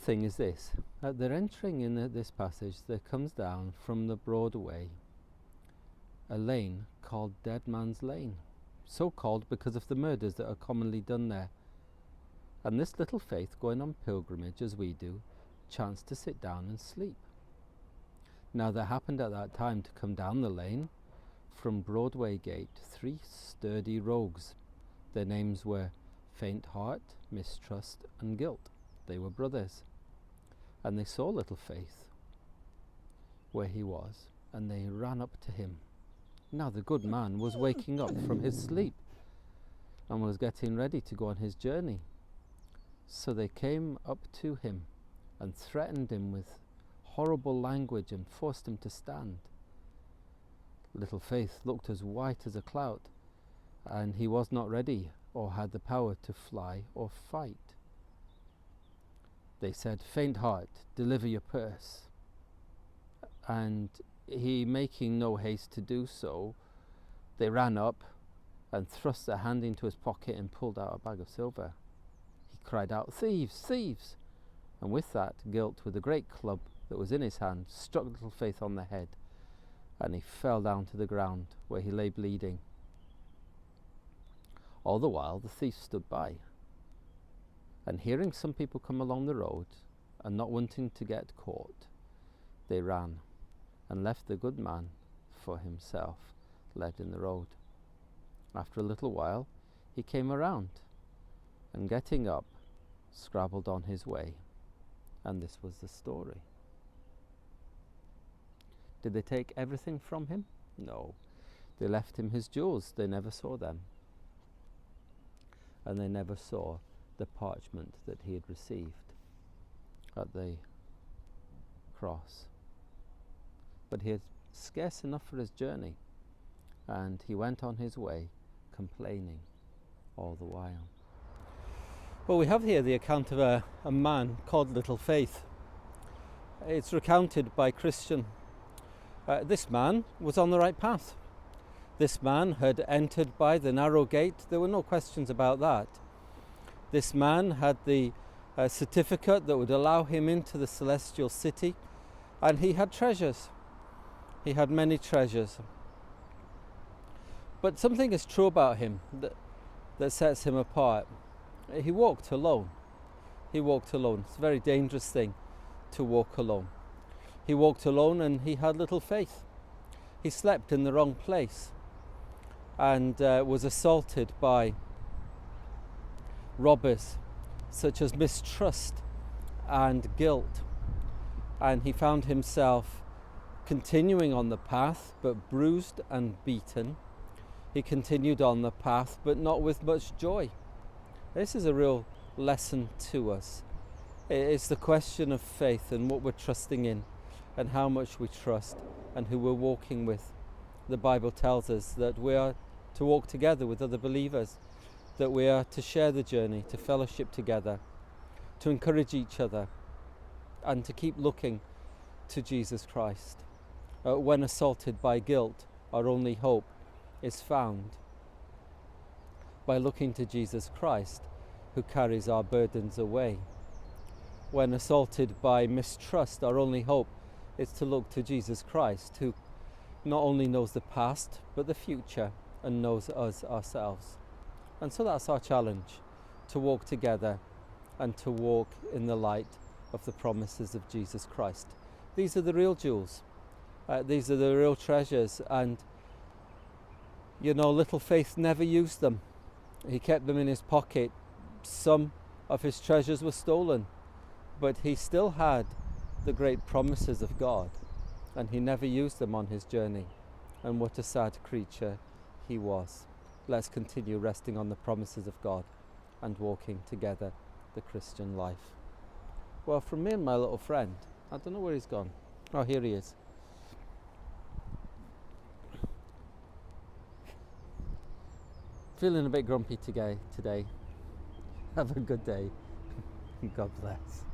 thing is this, that they're entering in this passage, there comes down from the Broadway a lane called Dead Man's Lane, so called because of the murders that are commonly done there. And this little faith, going on pilgrimage as we do, chanced to sit down and sleep. Now there happened at that time to come down the lane from Broadway Gate 3 sturdy rogues. Their names were Faint Heart, Mistrust, and Guilt. They were brothers. And they saw little Faith where he was, and they ran up to him. Now the good man was waking up from his sleep and was getting ready to go on his journey. So they came up to him and threatened him with horrible language and forced him to stand. Little Faith looked as white as a cloud, and he was not ready or had the power to fly or fight. They said, "Faint Heart, deliver your purse." And he, making no haste to do so, they ran up and thrust their hand into his pocket and pulled out a bag of silver. He cried out, "Thieves, thieves!" And with that, Guilt, with a great club that was in his hand, struck little Faith on the head, and he fell down to the ground, where he lay bleeding. All the while the thief stood by, and hearing some people come along the road, and not wanting to get caught, they ran and left the good man for himself, led in the road. After a little while he came around, and getting up, scrabbled on his way. And this was the story. Did they take everything from him? No. They left him his jewels. They never saw them. And they never saw the parchment that he had received at the cross. But he had scarce enough for his journey, and he went on his way complaining all the while. Well, we have here the account of a man called Little Faith. It's recounted by Christian. This man was on the right path. This man had entered by the narrow gate. There were no questions about that. This man had the certificate that would allow him into the celestial city, and he had treasures. He had many treasures. But something is true about him that sets him apart. He walked alone. He walked alone. It's a very dangerous thing to walk alone. He walked alone, and he had little faith. He slept in the wrong place and was assaulted by robbers such as mistrust and guilt. And he found himself continuing on the path, but bruised and beaten. He continued on the path, but not with much joy. This is a real lesson to us. It's the question of faith and what we're trusting in, and how much we trust, and who we're walking with. The Bible tells us that we are to walk together with other believers, that we are to share the journey, to fellowship together, to encourage each other, and to keep looking to Jesus Christ. When assaulted by guilt, our only hope is found by looking to Jesus Christ, who carries our burdens away. When assaulted by mistrust, our only hope is to look to Jesus Christ, who not only knows the past, but the future, and knows us ourselves. And so that's our challenge, to walk together and to walk in the light of the promises of Jesus Christ. These are the real jewels. These are the real treasures, and Little Faith never used them. He kept them in his pocket. Some of his treasures were stolen, but he still had the great promises of God, and he never used them on his journey. And what a sad creature he was. Let's continue resting on the promises of God and walking together the Christian life. Well, from me and my little friend, I don't know where he's gone. Oh, here he is. Feeling a bit grumpy today. Have a good day. God bless.